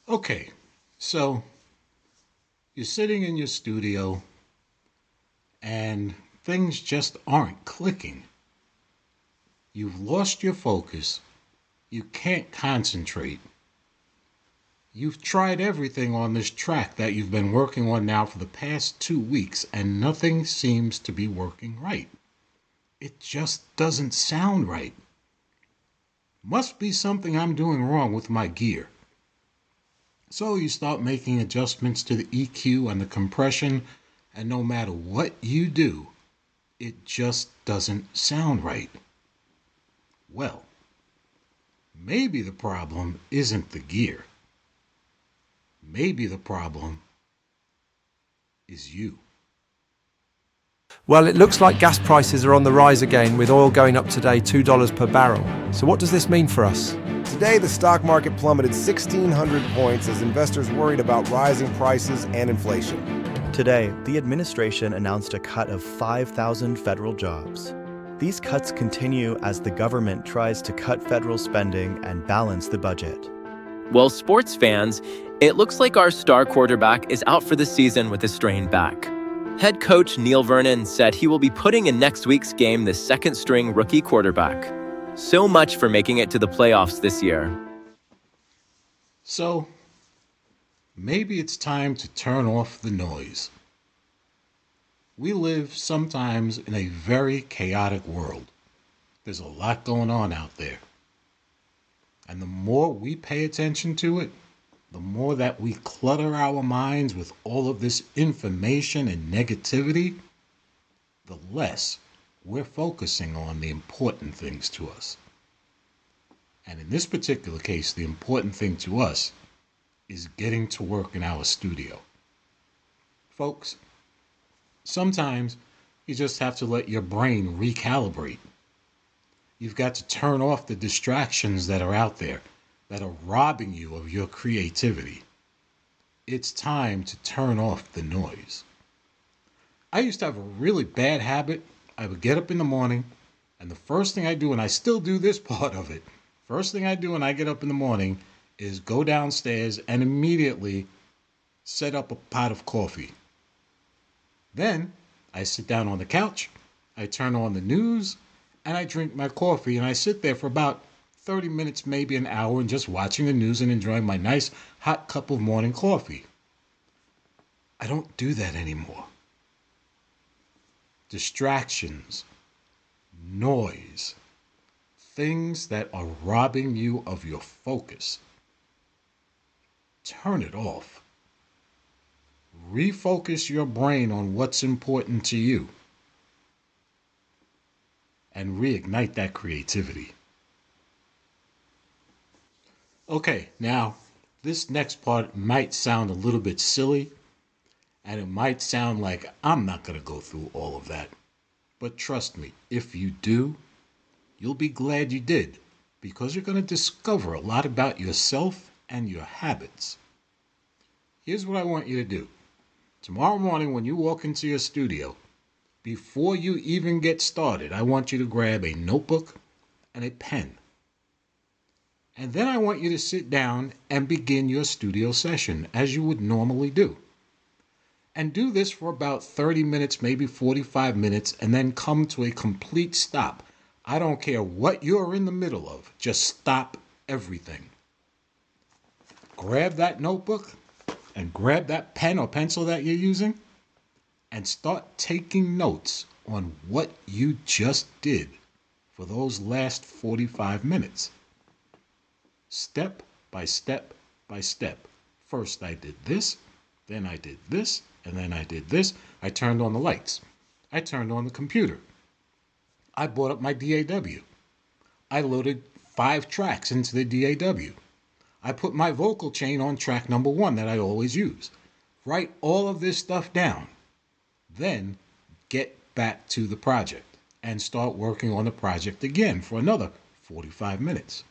Okay, so you're sitting in your studio and things just aren't clicking. You've lost your focus. You can't concentrate. You've tried everything on this track that you've been working on now for the past 2 weeks, and nothing seems to be working right. It just doesn't sound right. Must be something I'm doing wrong with my gear. So you start making adjustments to the EQ and the compression, and no matter what you do, it just doesn't sound right. Well, maybe the problem isn't the gear. Maybe the problem is you. Well, it looks like gas prices are on the rise again, with oil going up today $2 per barrel. So what does this mean for us? Today, the stock market plummeted 1,600 points as investors worried about rising prices and inflation. Today, the administration announced a cut of 5,000 federal jobs. These cuts continue as the government tries to cut federal spending and balance the budget. Well, sports fans, it looks like our star quarterback is out for the season with a strained back. Head coach Neil Vernon said he will be putting in next week's game the second-string rookie quarterback. So much for making it to the playoffs this year. So, maybe it's time to turn off the noise. We live sometimes in a very chaotic world. There's a lot going on out there. And the more we pay attention to it, the more that we clutter our minds with all of this information and negativity, the less we're focusing on the important things to us. And in this particular case, the important thing to us is getting to work in our studio. Folks, sometimes you just have to let your brain recalibrate. You've got to turn off the distractions that are out there that are robbing you of your creativity. It's time to turn off the noise. I used to have a really bad habit. I would get up in the morning, and the first thing I do, and I still do this part of it, first thing I do when I get up in the morning is go downstairs and immediately set up a pot of coffee. Then I sit down on the couch, I turn on the news, and I drink my coffee, and I sit there for about 30 minutes, maybe an hour, and just watching the news and enjoying my nice hot cup of morning coffee. I don't do that anymore. Distractions, noise, things that are robbing you of your focus. Turn it off. Refocus your brain on what's important to you and reignite that creativity. Okay, now this next part might sound a little bit silly, and it might sound like I'm not going to go through all of that. But trust me, if you do, you'll be glad you did, because you're going to discover a lot about yourself and your habits. Here's what I want you to do. Tomorrow morning when you walk into your studio, before you even get started, I want you to grab a notebook and a pen. And then I want you to sit down and begin your studio session as you would normally do. And do this for about 30 minutes, maybe 45 minutes, and then come to a complete stop. I don't care what you're in the middle of, just stop everything. Grab that notebook and grab that pen or pencil that you're using and start taking notes on what you just did for those last 45 minutes. Step by step by step. First I did this, then I did this, and then I did this. I turned on the lights. I turned on the computer. I brought up my DAW. I loaded 5 tracks into the DAW. I put my vocal chain on track number 1 that I always use. Write all of this stuff down. Then get back to the project and start working on the project again for another 45 minutes.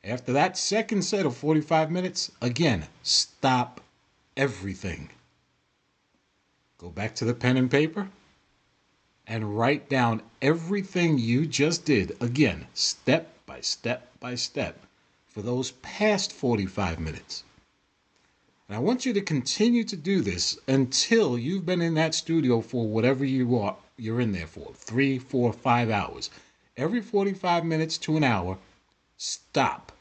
After that second set of 45 minutes, again, stop everything. Go back to the pen and paper and write down everything you just did, again, step by step by step, for those past 45 minutes. And I want you to continue to do this until you've been in that studio for whatever you're in there for, 3, 4, 5 hours. Every 45 minutes to an hour, stop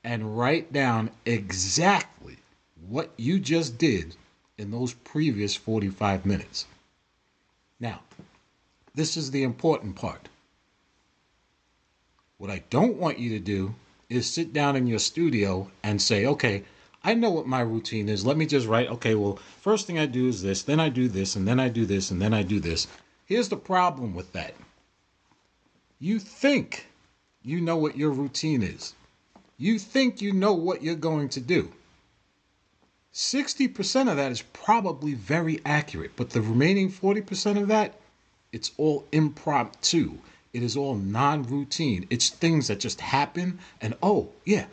and write down exactly what you just did in those previous 45 minutes. Now, this is the important part. What I don't want you to do is sit down in your studio and say, okay, I know what my routine is. Let me just write, okay, well, first thing I do is this, then I do this, and then I do this, and then I do this. Here's the problem with that. You think you know what your routine is. You think you know what you're going to do. 60% of that is probably very accurate, but the remaining 40% of that, it's all impromptu. It is all non-routine. It's things that just happen and, oh, yeah,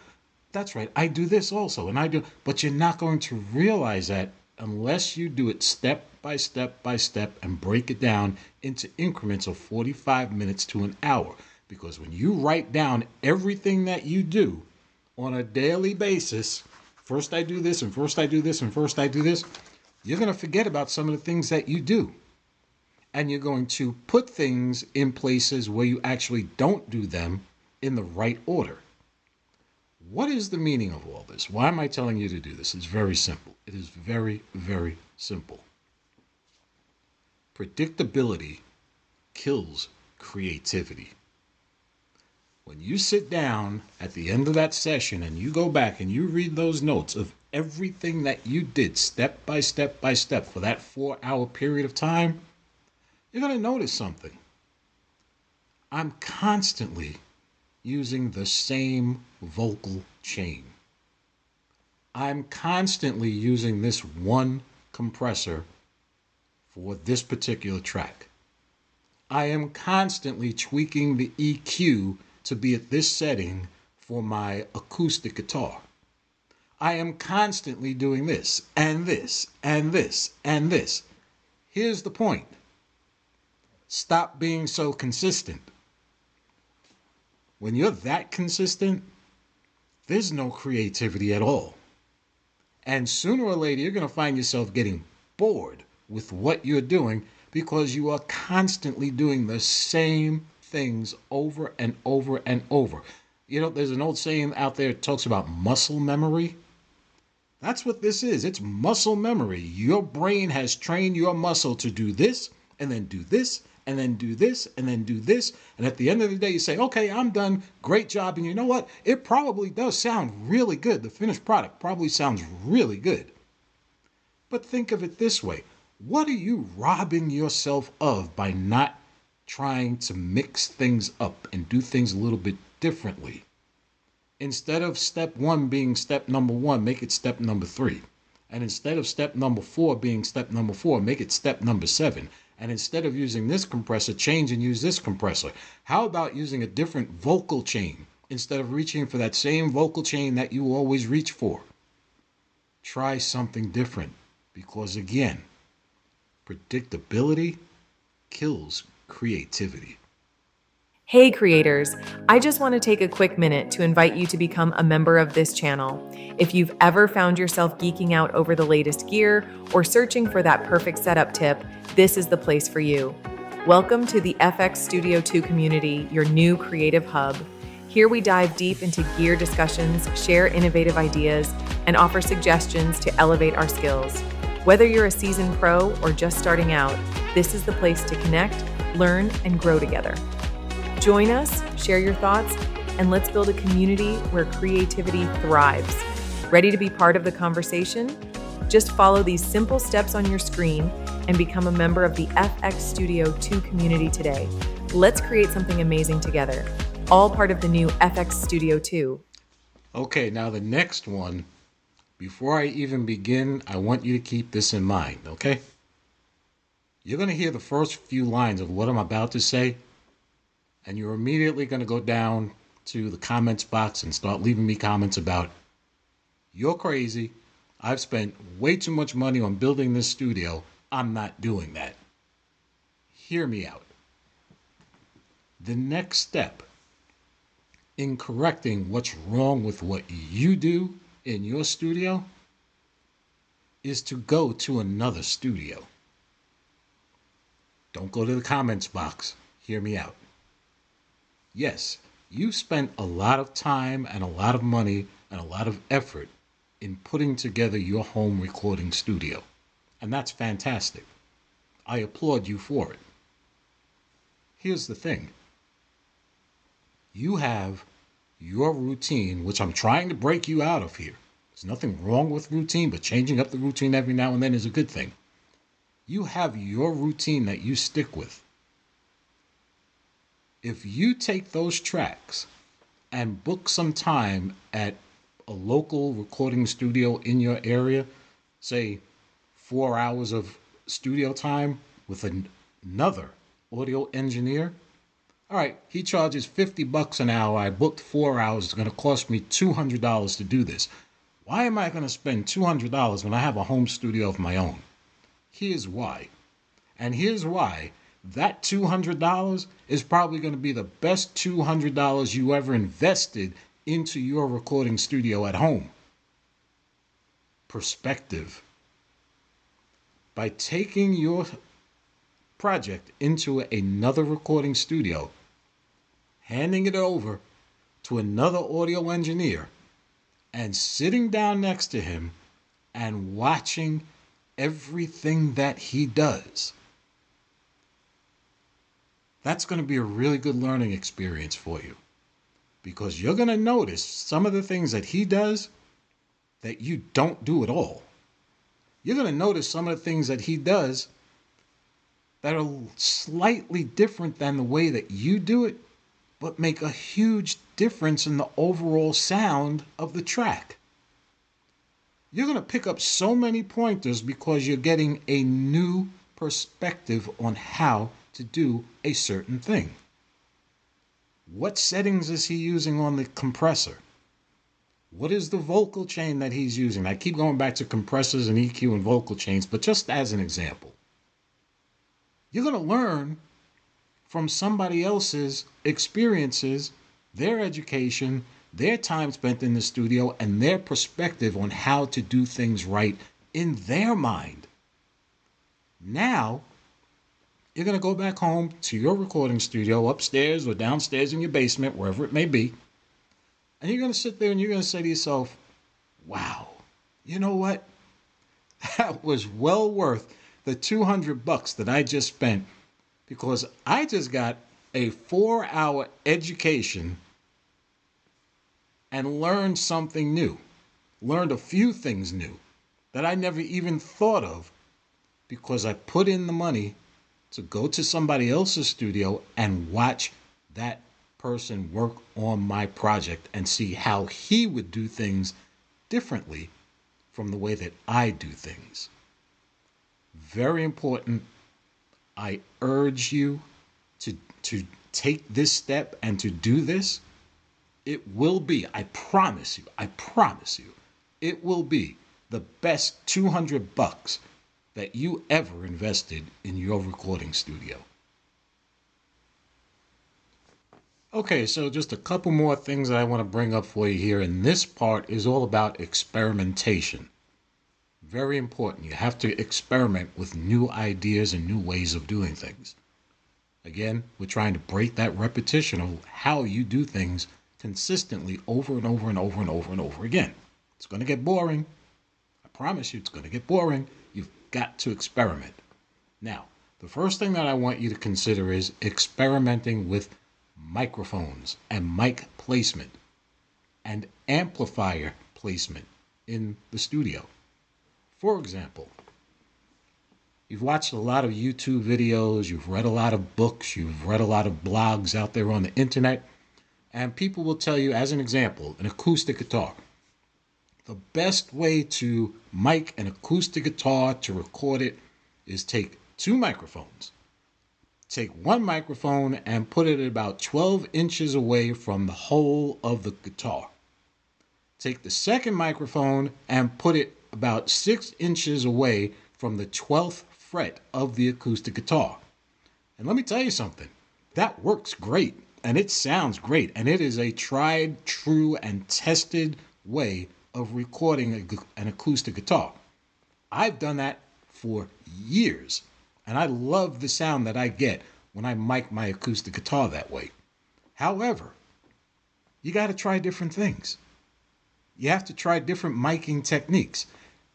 that's right, I do this also, and I do, but you're not going to realize that unless you do it step by step by step and break it down into increments of 45 minutes to an hour. Because when you write down everything that you do on a daily basis, first I do this, and first I do this, and first I do this, you're going to forget about some of the things that you do. And you're going to put things in places where you actually don't do them in the right order. What is the meaning of all this? Why am I telling you to do this? It's very simple. It is very, very simple. Predictability kills creativity. When you sit down at the end of that session and you go back and you read those notes of everything that you did step by step by step for that 4-hour period of time, you're going to notice something. I'm constantly using the same vocal chain. I'm constantly using this one compressor for this particular track. I am constantly tweaking the EQ to be at this setting for my acoustic guitar. I am constantly doing this and this and this and this. Here's the point. Stop being so consistent. When you're that consistent, there's no creativity at all. And sooner or later, you're going to find yourself getting bored with what you're doing because you are constantly doing the same things over and over and over. You know, there's an old saying out there that talks about muscle memory. That's what this is. It's muscle memory. Your brain has trained your muscle to do this, and then do this, and then do this, and then do this. And at the end of the day, you say, okay, I'm done. Great job. And you know what? It probably does sound really good. The finished product probably sounds really good. But think of it this way. What are you robbing yourself of by not trying to mix things up and do things a little bit differently? Instead of step 1 being step number 1, make it step number 3. And instead of step number 4 being step number 4, make it step number 7. And instead of using this compressor, change and use this compressor. How about using a different vocal chain instead of reaching for that same vocal chain that you always reach for? Try something different because, again, predictability kills creativity. Hey creators, I just want to take a quick minute to invite you to become a member of this channel. If you've ever found yourself geeking out over the latest gear or searching for that perfect setup tip, this is the place for you. Welcome to the FX Studio 2 community, your new creative hub. Here we dive deep into gear discussions, share innovative ideas, and offer suggestions to elevate our skills. Whether you're a seasoned pro or just starting out, this is the place to connect, learn, and grow together. Join us, share your thoughts, and let's build a community where creativity thrives. Ready to be part of the conversation? Just follow these simple steps on your screen and become a member of the FX Studio 2 community today. Let's create something amazing together. All part of the new FX Studio 2. Okay, now the next one, before I even begin, I want you to keep this in mind, okay? You're going to hear the first few lines of what I'm about to say, and you're immediately going to go down to the comments box and start leaving me comments about, you're crazy, I've spent way too much money on building this studio, I'm not doing that. Hear me out. The next step in correcting what's wrong with what you do in your studio is to go to another studio. Don't go to the comments box. Hear me out. Yes, you spent a lot of time and a lot of money and a lot of effort in putting together your home recording studio. And that's fantastic. I applaud you for it. Here's the thing. You have your routine, which I'm trying to break you out of here. There's nothing wrong with routine, but changing up the routine every now and then is a good thing. You have your routine that you stick with. If you take those tracks and book some time at a local recording studio in your area, say 4 hours of studio time with another audio engineer, all right, he charges $50 an hour. I booked 4 hours. It's going to cost me $200 to do this. Why am I going to spend $200 when I have a home studio of my own? Here's why. And here's why that $200 is probably going to be the best $200 you ever invested into your recording studio at home. Perspective. By taking your project into another recording studio, handing it over to another audio engineer, and sitting down next to him and watching everything that he does, that's going to be a really good learning experience for you, because you're going to notice some of the things that he does that you don't do at all. You're going to notice some of the things that he does that are slightly different than the way that you do it, but make a huge difference in the overall sound of the track. You're going to pick up so many pointers because you're getting a new perspective on how to do a certain thing. What settings is he using on the compressor? What is the vocal chain that he's using? I keep going back to compressors and EQ and vocal chains, but just as an example. You're going to learn from somebody else's experiences, their education, their time spent in the studio, and their perspective on how to do things right in their mind. Now, you're going to go back home to your recording studio, upstairs or downstairs in your basement, wherever it may be, and you're going to sit there and you're going to say to yourself, wow, you know what? That was well worth the $200 that I just spent, because I just got a 4-hour education and learned something new, learned a few things new that I never even thought of, because I put in the money to go to somebody else's studio and watch that person work on my project and see how he would do things differently from the way that I do things. Very important. I urge you to take this step and to do this. It will be, I promise you, it will be the best $200 that you ever invested in your recording studio. Okay, so just a couple more things that I want to bring up for you here, and this part is all about experimentation. Very important. You have to experiment with new ideas and new ways of doing things. Again, we're trying to break that repetition of how you do things consistently over and over and over and over and over again. It's going to get boring. I promise you it's going to get boring. You've got to experiment. Now, the first thing that I want you to consider is experimenting with microphones and mic placement and amplifier placement in the studio. For example, you've watched a lot of YouTube videos, you've read a lot of books, you've read a lot of blogs out there on the internet, and people will tell you, as an example, an acoustic guitar. The best way to mic an acoustic guitar to record it is take 2 microphones. Take one microphone and put it about 12 inches away from the hole of the guitar. Take the second microphone and put it about 6 inches away from the 12th fret of the acoustic guitar. And let me tell you something, that works great. and it sounds great. And it is a tried, true, and tested way of recording an acoustic guitar. I've done that for years, and I love the sound that I get when I mic my acoustic guitar that way. However, you got to try different things. You have to try different miking techniques.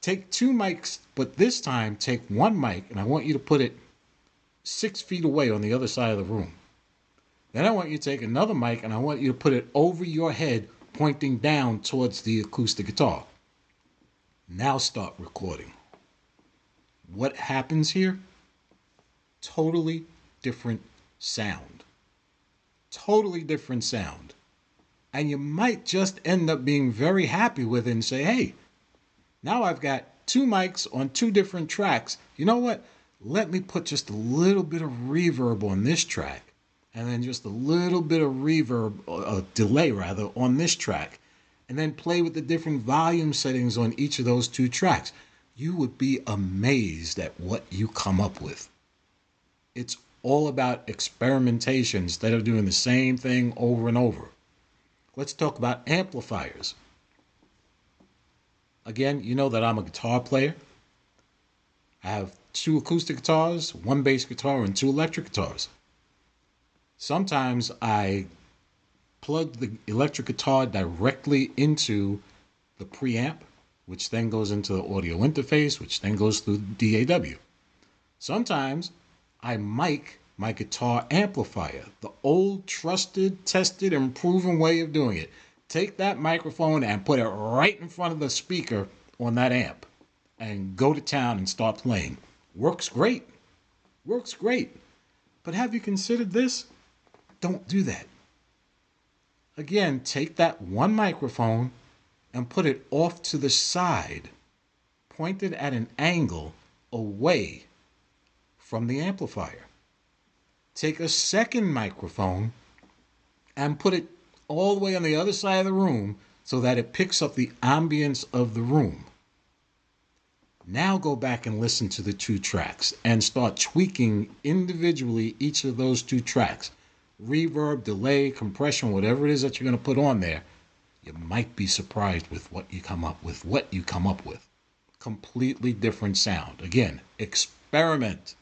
Take two mics, but this time take one mic, and I want you to put it 6 feet away on the other side of the room. Then I want you to take another mic, and I want you to put it over your head, pointing down towards the acoustic guitar. Now start recording. What happens here? Totally different sound. Totally different sound. And you might just end up being very happy with it and say, hey, now I've got two mics on two different tracks. You know what? Let me put just a little bit of reverb on this track, and then just a little bit of reverb, delay rather, on this track, and then play with the different volume settings on each of those two tracks. You would be amazed at what you come up with. It's all about experimentation instead of doing the same thing over and over. Let's talk about amplifiers. Again, you know that I'm a guitar player. I have 2 acoustic guitars, 1 bass guitar, and 2 electric guitars. Sometimes I plug the electric guitar directly into the preamp, which then goes into the audio interface, which then goes through the DAW. Sometimes I mic my guitar amplifier, the old, trusted, tested, and proven way of doing it. Take that microphone and put it right in front of the speaker on that amp and go to town and start playing. Works great. Works great. But have you considered this? Don't do that. Again, take that one microphone and put it off to the side, pointed at an angle away from the amplifier. Take a second microphone and put it all the way on the other side of the room so that it picks up the ambience of the room. Now go back and listen to the 2 tracks and start tweaking individually each of those 2 tracks. Reverb, delay, compression, whatever it is that you're going to put on there. You might be surprised with what you come up with. Completely different sound. Again, experiment.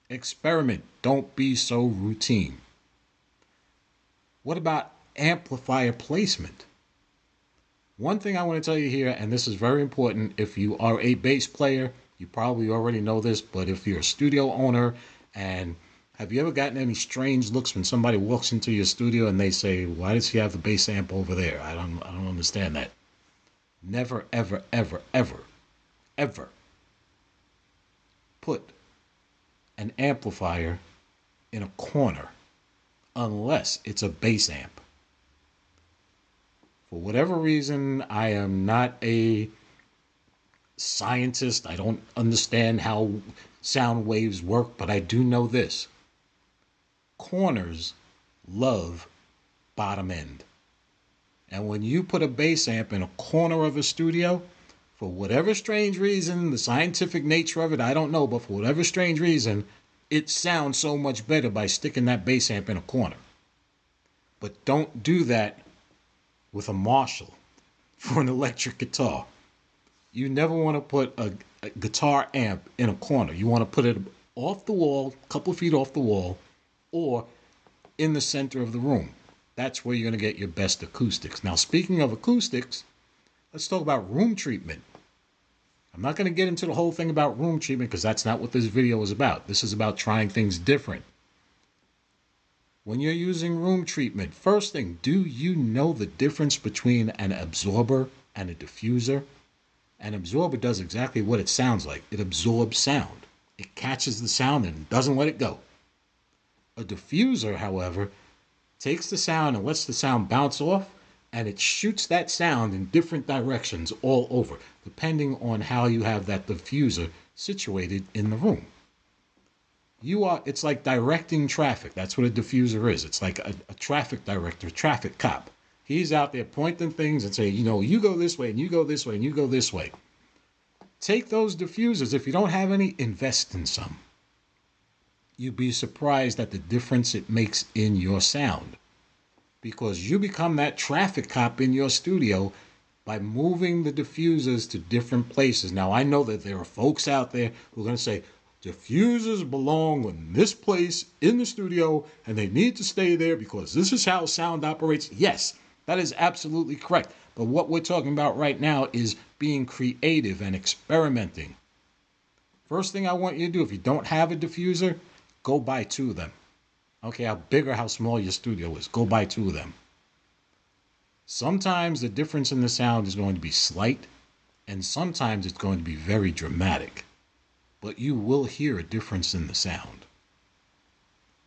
Experiment. Don't be so routine. What about amplifier placement? One thing I want to tell you here, and this is very important, if you are a bass player, you probably already know this, but if you're a studio owner, and have you ever gotten any strange looks when somebody walks into your studio and they say, why does he have the bass amp over there? I don't understand that. Never, ever, ever, ever, ever put an amplifier in a corner unless it's a bass amp. For whatever reason, I am not a scientist. I don't understand how sound waves work, but I do know this. Corners love bottom end. And when you put a bass amp in a corner of a studio, for whatever strange reason, the scientific nature of it, I don't know, but for whatever strange reason, it sounds so much better by sticking that bass amp in a corner. But don't do that with a Marshall for an electric guitar. You never want to put a guitar amp in a corner. You want to put it off the wall, a couple of feet off the wall, or in the center of the room. That's where you're going to get your best acoustics. Now, speaking of acoustics, let's talk about room treatment. I'm not going to get into the whole thing about room treatment because that's not what this video is about. This is about trying things different. When you're using room treatment, first thing, do you know the difference between an absorber and a diffuser? An absorber does exactly what it sounds like. It absorbs sound. It catches the sound and doesn't let it go. A diffuser, however, takes the sound and lets the sound bounce off, and it shoots that sound in different directions all over, depending on how you have that diffuser situated in the room. It's like directing traffic. That's what a diffuser is. It's like a traffic director, traffic cop. He's out there pointing things and saying, you go this way, and you go this way, and you go this way. Take those diffusers. If you don't have any, invest in some. You'd be surprised at the difference it makes in your sound. because you become that traffic cop in your studio by moving the diffusers to different places. Now, I know that there are folks out there who are going to say, diffusers belong in this place in the studio, and they need to stay there because this is how sound operates. Yes, that is absolutely correct. But what we're talking about right now is being creative and experimenting. First thing I want you to do, if you don't have a diffuser, go buy 2 of them. Okay, how big or how small your studio is, go buy 2 of them. Sometimes the difference in the sound is going to be slight, and sometimes it's going to be very dramatic. But you will hear a difference in the sound.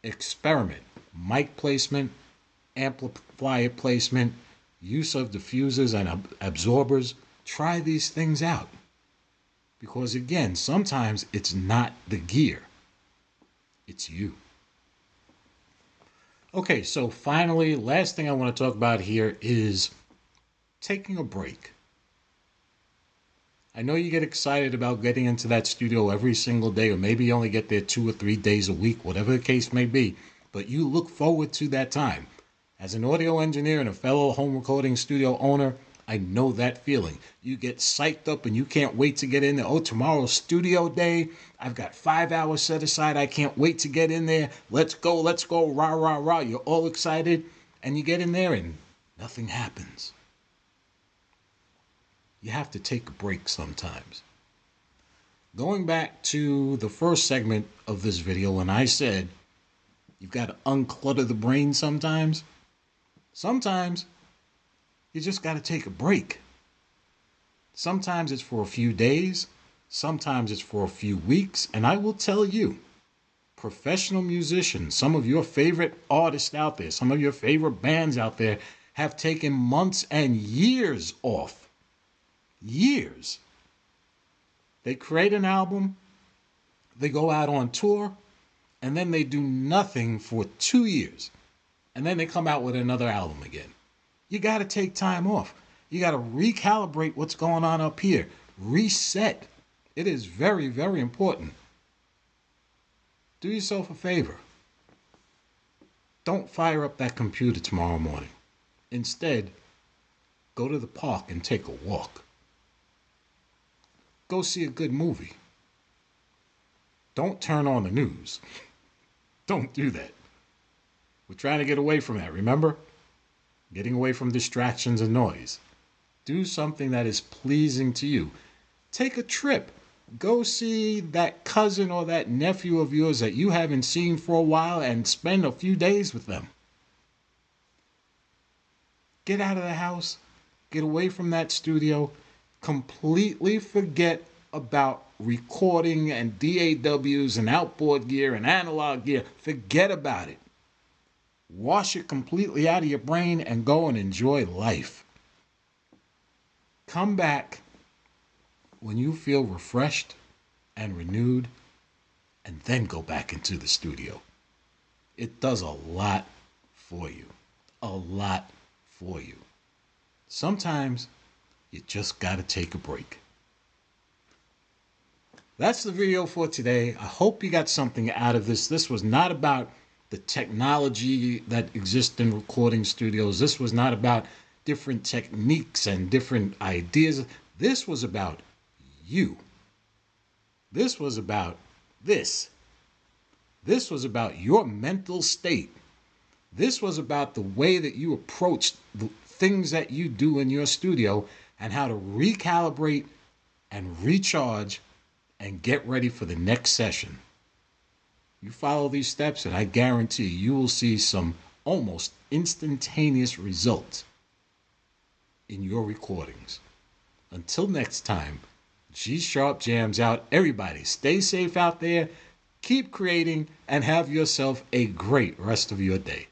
Experiment. Mic placement, amplifier placement, use of diffusers and absorbers. Try these things out. Because again, sometimes it's not the gear. It's you. Okay, so finally, last thing I want to talk about here is taking a break. I know you get excited about getting into that studio every single day, or maybe you only get there 2 or 3 days a week, whatever the case may be, but you look forward to that time. As an audio engineer and a fellow home recording studio owner, I know that feeling. You get psyched up and you can't wait to get in there. Oh, tomorrow's studio day. I've got 5 hours set aside. I can't wait to get in there. Let's go, rah, rah, rah. You're all excited, and you get in there and nothing happens. You have to take a break sometimes. Going back to the first segment of this video when I said you've got to unclutter the brain sometimes. Sometimes you just got to take a break. Sometimes it's for a few days. Sometimes it's for a few weeks. And I will tell you, professional musicians, some of your favorite artists out there, some of your favorite bands out there have taken months and years off. Years. They create an album, they go out on tour, and then they do nothing for 2 years. And then they come out with another album again. You got to take time off. You got to recalibrate what's going on up here. Reset. It is very, very important. Do yourself a favor. Don't fire up that computer tomorrow morning. Instead, go to the park and take a walk. Go see a good movie. Don't turn on the news. Don't do that. We're trying to get away from that, remember? Getting away from distractions and noise. Do something that is pleasing to you. Take a trip. Go see that cousin or that nephew of yours that you haven't seen for a while and spend a few days with them. Get out of the house. Get away from that studio. Completely forget about recording and DAWs and outboard gear and analog gear. Forget about it. Wash it completely out of your brain and go and enjoy life. Come back when you feel refreshed and renewed, and then go back into the studio. It does a lot for you. A lot for you. Sometimes you just got to take a break. That's the video for today. I hope you got something out of this. This was not about the technology that exists in recording studios. This was not about different techniques and different ideas. This was about you. This was about this. This was about your mental state. This was about the way that you approach the things that you do in your studio and how to recalibrate and recharge and get ready for the next session. You follow these steps and I guarantee you will see some almost instantaneous results in your recordings. Until next time, G Sharp Jams out. Everybody stay safe out there, keep creating, and have yourself a great rest of your day.